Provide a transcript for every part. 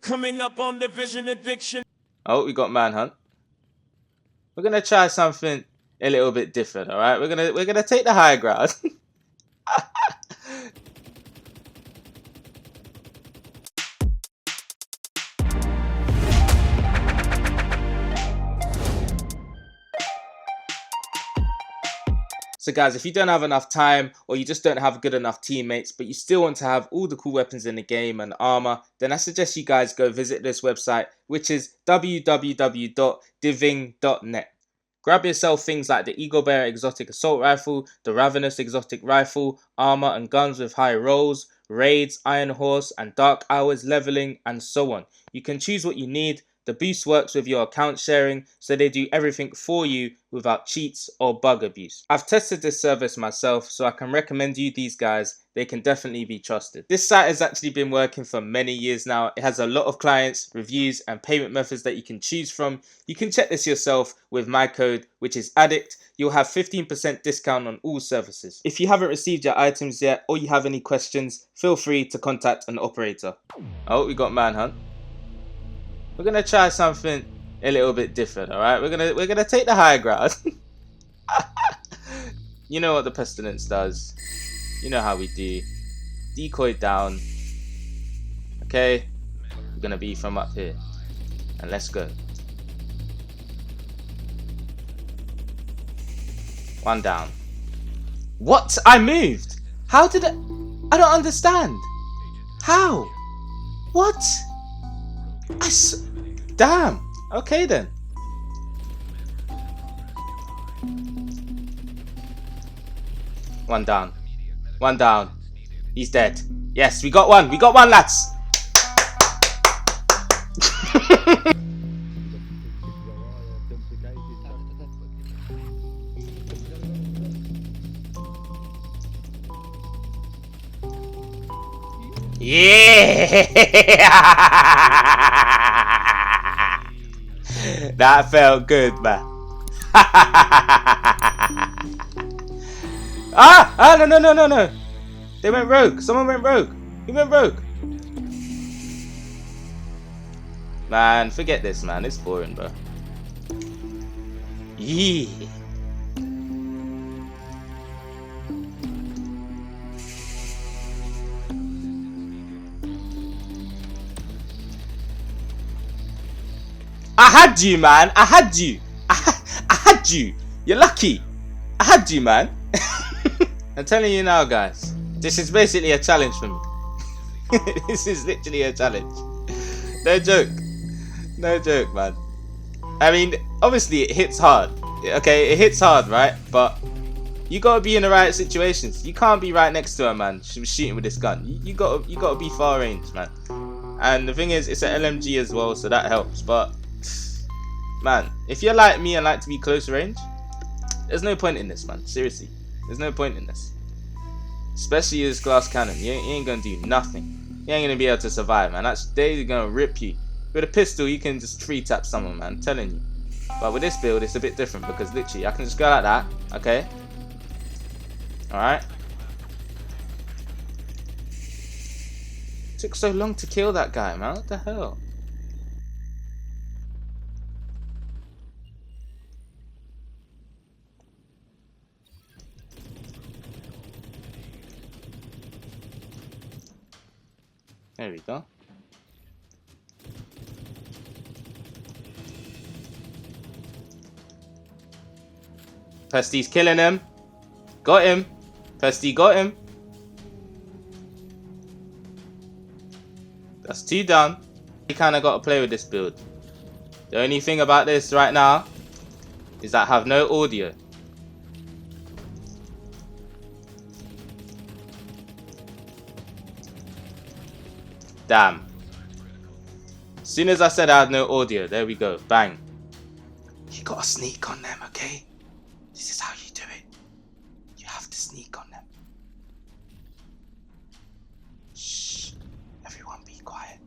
Coming up on the vision addiction. Oh, we got Manhunt. We're gonna try something a little bit different, alright? We're gonna take the high ground. So guys, if you don't have enough time or you just don't have good enough teammates, but you still want to have all the cool weapons in the game and armor, then I suggest you guys go visit this website, which is www.diving.net. Grab yourself things like the Eagle Bearer Exotic Assault Rifle, the Ravenous Exotic Rifle, armor and guns with high rolls, raids, Iron Horse, and Dark Hours leveling, and so on. You can choose what you need. The boost works with your account sharing, so they do everything for you without cheats or bug abuse. I've tested this service myself, so I can recommend you these guys. They can definitely be trusted. This site has actually been working for many years now. It has a lot of clients, reviews, and payment methods that you can choose from. You can check this yourself with my code, which is ADDICT. You'll have 15% discount on all services. If you haven't received your items yet, or you have any questions, feel free to contact an operator. Oh, we got Manhunt. We're gonna try something a little bit different, alright? We're gonna take the high ground. You know what the Pestilence does. You know how we do. Decoy down. Okay? We're gonna be from up here. And let's go. One down. What? I moved! How did I don't understand. How? What? Damn. Okay then. One down. One down. He's dead. Yes, we got one. We got one, lads. Yeah. That felt good, man. No. They went rogue. Someone went rogue. Who went rogue? Man, forget this, man. It's boring, bro. Yeah. I had you, man. I had you. I had you. You're lucky. I had you, man. I'm telling you now, guys. This is basically a challenge for me. This is literally a challenge. No joke. No joke, man. I mean, obviously it hits hard. Okay, it hits hard, right? But you gotta be in the right situations. You can't be right next to a man shooting with this gun. You gotta be far range, man. And the thing is, it's an LMG as well, so that helps. But man, if you're like me and like to be close range, there's no point in this, man. Seriously, there's no point in this. Especially this glass cannon, you ain't gonna do nothing. You ain't gonna be able to survive, man. They're gonna rip you. With a pistol, you can just 3-tap someone, man. I'm telling you. But with this build, it's a bit different because literally, I can just go like that. Okay. All right. Took so long to kill that guy, man. What the hell? There we go. Pesty's killing him. Got him. Pesty got him. That's 2 down. You kind of got to play with this build. The only thing about this right now is that I have no audio. Damn. As soon as I said I had no audio, there we go. Bang. You gotta sneak on them, okay? This is how you do it. You have to sneak on them. Shh. Everyone be quiet.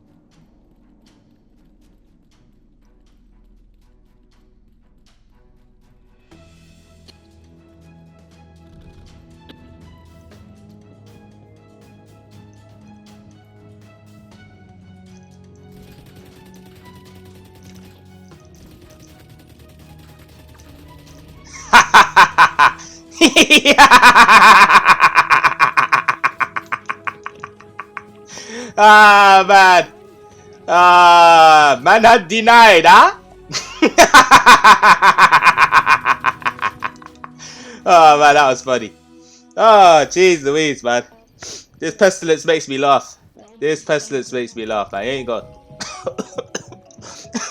Ah, man. Ah, man had denied, huh? Oh, man, that was funny. Oh, jeez Louise, man. This pestilence makes me laugh. This pestilence makes me laugh, man. You ain't got...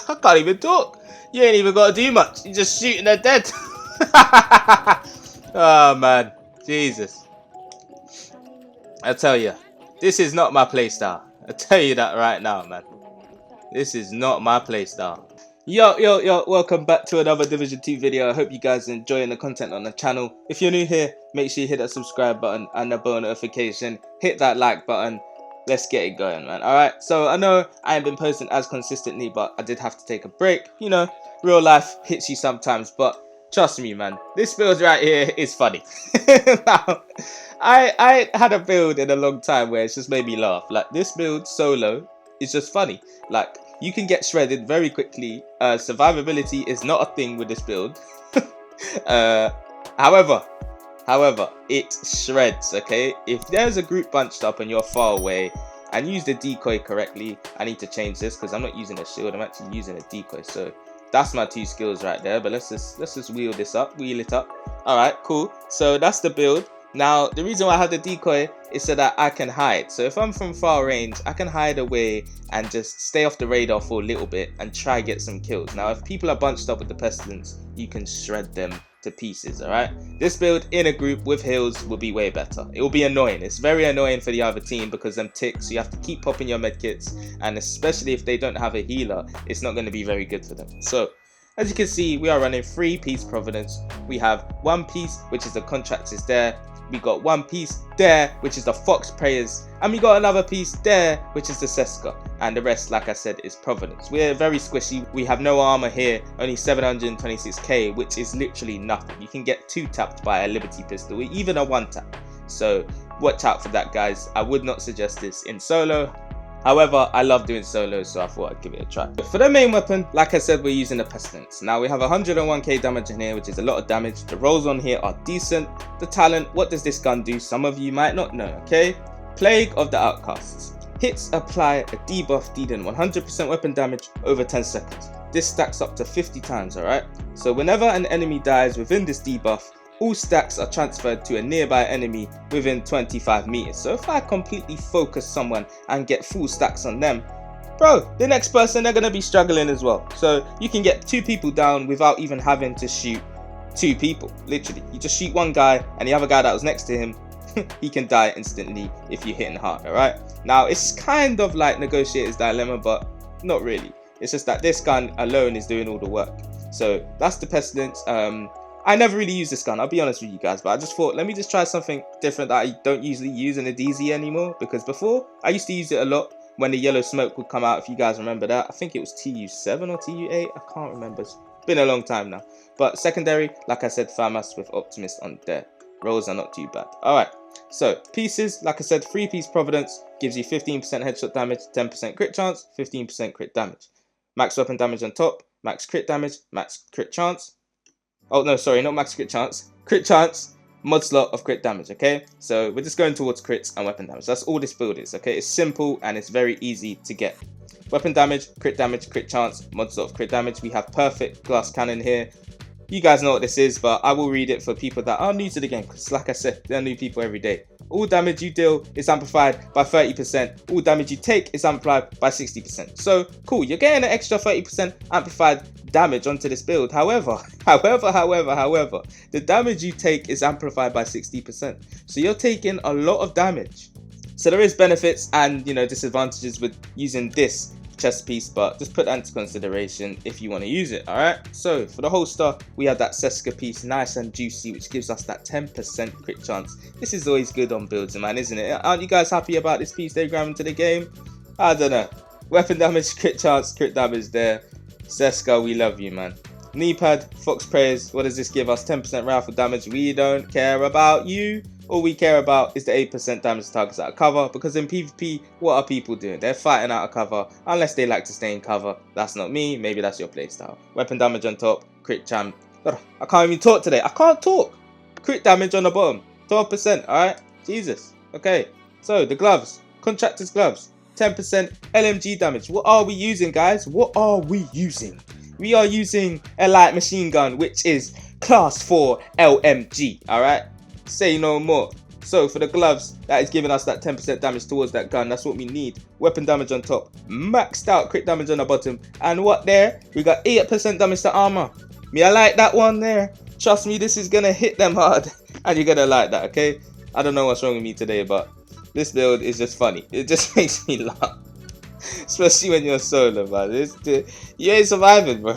I can't even talk. You ain't even got to do much. You just shooting her dead. Oh, man. Jesus. I tell you, this is not my playstyle. I tell you that right now, man. This is not my playstyle. Yo, welcome back to another Division 2 video. I hope you guys are enjoying the content on the channel. If you're new here, make sure you hit that subscribe button and the bell notification. Hit that like button. Let's get it going, man. Alright, so I know I ain't been posting as consistently, but I did have to take a break. You know, real life hits you sometimes, but trust me, man. This build right here is funny. Now, I had a build in a long time where it's just made me laugh. Like, this build solo is just funny. Like, you can get shredded very quickly. Survivability is not a thing with this build. However, it shreds, okay? If there's a group bunched up and you're far away and use the decoy correctly, I need to change this because I'm not using a shield, I'm actually using a decoy. So that's my two skills right there. But let's just wheel it up. Alright, cool. So that's the build. Now, the reason why I have the decoy is so that I can hide. So if I'm from far range, I can hide away and just stay off the radar for a little bit and try get some kills. Now, if people are bunched up with the pestilence, you can shred them to pieces, alright? This build in a group with heals will be way better. It will be annoying. It's very annoying for the other team because them ticks, you have to keep popping your medkits, and especially if they don't have a healer, it's not going to be very good for them. So, as you can see, we are running 3-piece Providence. We have 1 piece, which is the contractors there. We got 1 piece there, which is the Fox Prayers, and we got another piece there, which is the Seska, and the rest, like I said, is Providence. We're very squishy. We have no armor here, only 726k, which is literally nothing. You can get 2 tapped by a Liberty pistol, even a 1 tap. So watch out for that, guys. I would not suggest this in solo. However, I love doing solos, so I thought I'd give it a try. For the main weapon, like I said, we're using the Pestilence. Now, we have 101k damage in here, which is a lot of damage. The rolls on here are decent. The talent, what does this gun do? Some of you might not know, okay? Plague of the Outcasts. Hits apply a debuff dealing 100% weapon damage over 10 seconds. This stacks up to 50 times, alright? So whenever an enemy dies within this debuff, all stacks are transferred to a nearby enemy within 25 meters. So if I completely focus someone and get full stacks on them, bro, the next person, they're going to be struggling as well. So you can get 2 people down without even having to shoot 2 people. Literally, you just shoot 1 guy and the other guy that was next to him, he can die instantly if you're hitting hard, alright? Now, it's kind of like Negotiator's Dilemma, but not really. It's just that this gun alone is doing all the work. So that's the Pestilence. I never really use this gun, I'll be honest with you guys, but I just thought, let me just try something different that I don't usually use in a DZ anymore, because before, I used to use it a lot when the yellow smoke would come out, if you guys remember that. I think it was TU7 or TU8, I can't remember, it's been a long time now. But secondary, like I said, FAMAS with Optimist on there. Rolls are not too bad. Alright, so pieces, like I said, 3-piece Providence gives you 15% headshot damage, 10% crit chance, 15% crit damage. Max weapon damage on top, max crit damage, max crit chance. Oh, no, sorry, not max crit chance. Crit chance, mod slot of crit damage, okay? So we're just going towards crits and weapon damage. That's all this build is, okay? It's simple and it's very easy to get. Weapon damage, crit chance, mod slot of crit damage. We have perfect glass cannon here. You guys know what this is, but I will read it for people that are new to the game, because like I said, there are new people every day. All damage you deal is amplified by 30%. All damage you take is amplified by 60%. So, cool, you're getting an extra 30% amplified damage onto this build. However, the damage you take is amplified by 60%. So you're taking a lot of damage. So there is benefits and, you know, disadvantages with using this chest piece, but just put that into consideration if you want to use it. Alright, so for the holster, we have that Seska piece, nice and juicy, which gives us that 10% crit chance. This is always good on builds, man, isn't it? Aren't you guys happy about this piece they grabbed into the game? I don't know. Weapon damage, crit chance, crit damage there. Seska, we love you, man. Knee pad, Fox Prayers, what does this give us? 10% rifle damage. We don't care about you. All we care about is the 8% damage to targets out of cover, because in PvP, what are people doing? They're fighting out of cover, unless they like to stay in cover. That's not me, maybe that's your playstyle. Weapon damage on top, crit champ. I can't even talk today, I can't talk. crit damage on the bottom. 12%, alright? Jesus. Okay. So, the gloves. Contractor's gloves. 10% LMG damage. What are we using, guys? What are we using? We are using a light machine gun, which is class 4 LMG, alright? Say no more. So for the gloves, that is giving us that 10% damage towards that gun. That's what we need. Weapon damage on top, maxed out crit damage on the bottom, and what there? We got 8% damage to armor. Me, I like that one there. Trust me, this is gonna hit them hard, and you're gonna like that, okay? I don't know what's wrong with me today, but this build is just funny. It just makes me laugh, especially when you're solo, man. You ain't surviving, bro.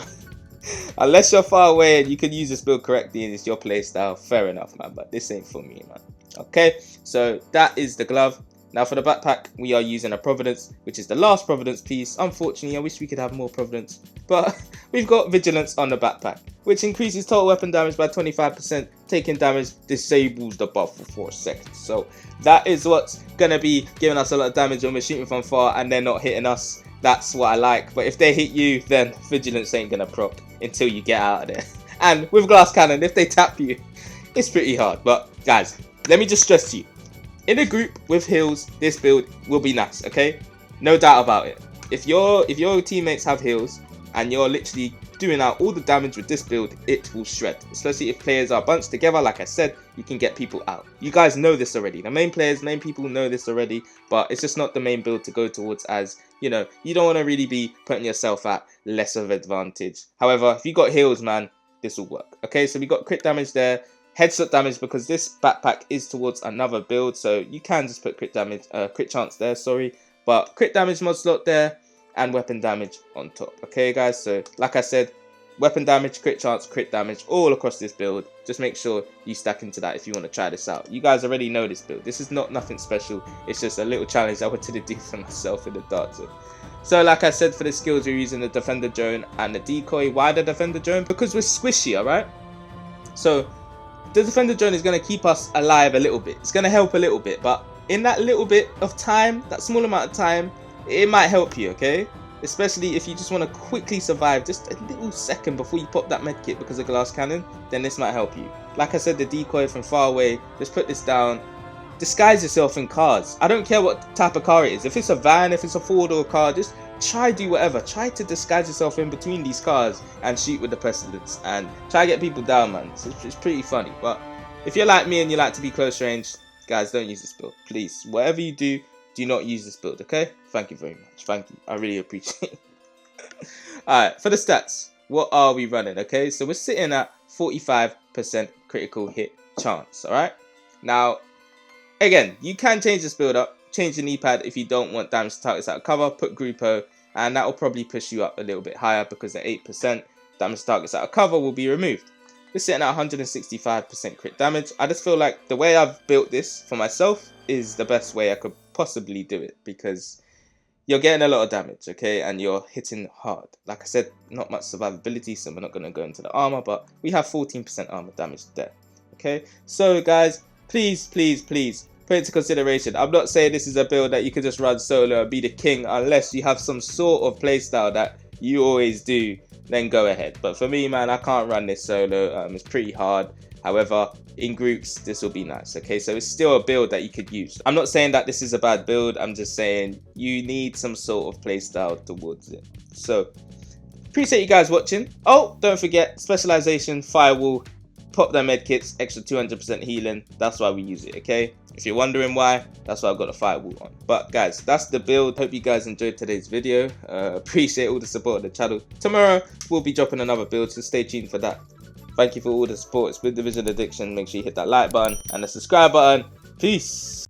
Unless you're far away and you can use this build correctly and it's your playstyle, fair enough, man. But this ain't for me, man. Okay, so that is the glove. Now for the backpack, we are using a Providence, which is the last Providence piece. Unfortunately, I wish we could have more Providence, but we've got Vigilance on the backpack, which increases total weapon damage by 25%. Taking damage disables the buff for 4 seconds. So that is what's gonna be giving us a lot of damage when we're shooting from far and they're not hitting us. That's what I like. But if they hit you, then Vigilance ain't gonna proc until you get out of there. And with Glass Cannon, if they tap you, it's pretty hard. But guys, let me just stress to you, in a group with heals, this build will be nice, okay? No doubt about it. If your teammates have heals and you're literally doing out all the damage with this build, it will shred. Especially if players are bunched together, like I said, you can get people out. You guys know this already. The main people know this already, but it's just not the main build to go towards, as, you know, you don't want to really be putting yourself at less of advantage. However, if you got heals, man, this will work. Okay, so we got crit damage there. Headshot damage, because this backpack is towards another build, so you can just put crit damage, crit chance there, sorry, but crit damage mod slot there and weapon damage on top. Okay guys, so like I said, weapon damage, crit chance, crit damage all across this build. Just make sure you stack into that if you want to try this out. You guys already know this build. This is not nothing special. It's just a little challenge I wanted to do for myself in the dark zone. So like I said, for the skills we're using the defender drone and the decoy. Why the defender drone? Because we're squishy, alright? So the defender drone is going to keep us alive a little bit. It's going to help a little bit, but in that little bit of time, that small amount of time, it might help you, okay? Especially if you just want to quickly survive just a little second before you pop that medkit because of Glass Cannon, then this might help you. Like I said, the decoy from far away, just put this down. Disguise yourself in cars. I don't care what type of car it is. If it's a van, if it's a four-door car, just try do whatever. Try to disguise yourself in between these cars and shoot with the Pestilence and try to get people down, man. It's pretty funny. But if you're like me and you like to be close range, guys, don't use this build, please. Whatever you do, do not use this build, okay? Thank you very much. Thank you. I really appreciate it. Alright, for the stats, what are we running, okay? So we're sitting at 45% critical hit chance, alright? Now, again, you can change this build up. Change the knee pad if you don't want damage to targets out of cover. Put Grupo, and that will probably push you up a little bit higher because the 8% damage to targets out of cover will be removed. We're sitting at 165% crit damage. I just feel like the way I've built this for myself is the best way I could possibly do it, because you're getting a lot of damage, okay, and you're hitting hard. Like I said, not much survivability, so we're not going to go into the armor, but we have 14% armor damage there, okay? So guys, please put it into consideration. I'm not saying this is a build that you can just run solo and be the king, unless you have some sort of playstyle that you always do, then go ahead. But for me, man, I can't run this solo. It's pretty hard. However, in groups, this will be nice, okay? So it's still a build that you could use. I'm not saying that this is a bad build. I'm just saying you need some sort of playstyle towards it. So appreciate you guys watching. Oh, don't forget, specialization, firewall, pop their medkits, extra 200% healing. That's why we use it, okay? If you're wondering why, that's why I've got a firewall on. But guys, that's the build. Hope you guys enjoyed today's video. Appreciate all the support of the channel. Tomorrow we'll be dropping another build, so stay tuned for that. Thank you for all the support. It's been Division Addiction. Make sure you hit that like button and the subscribe button. Peace.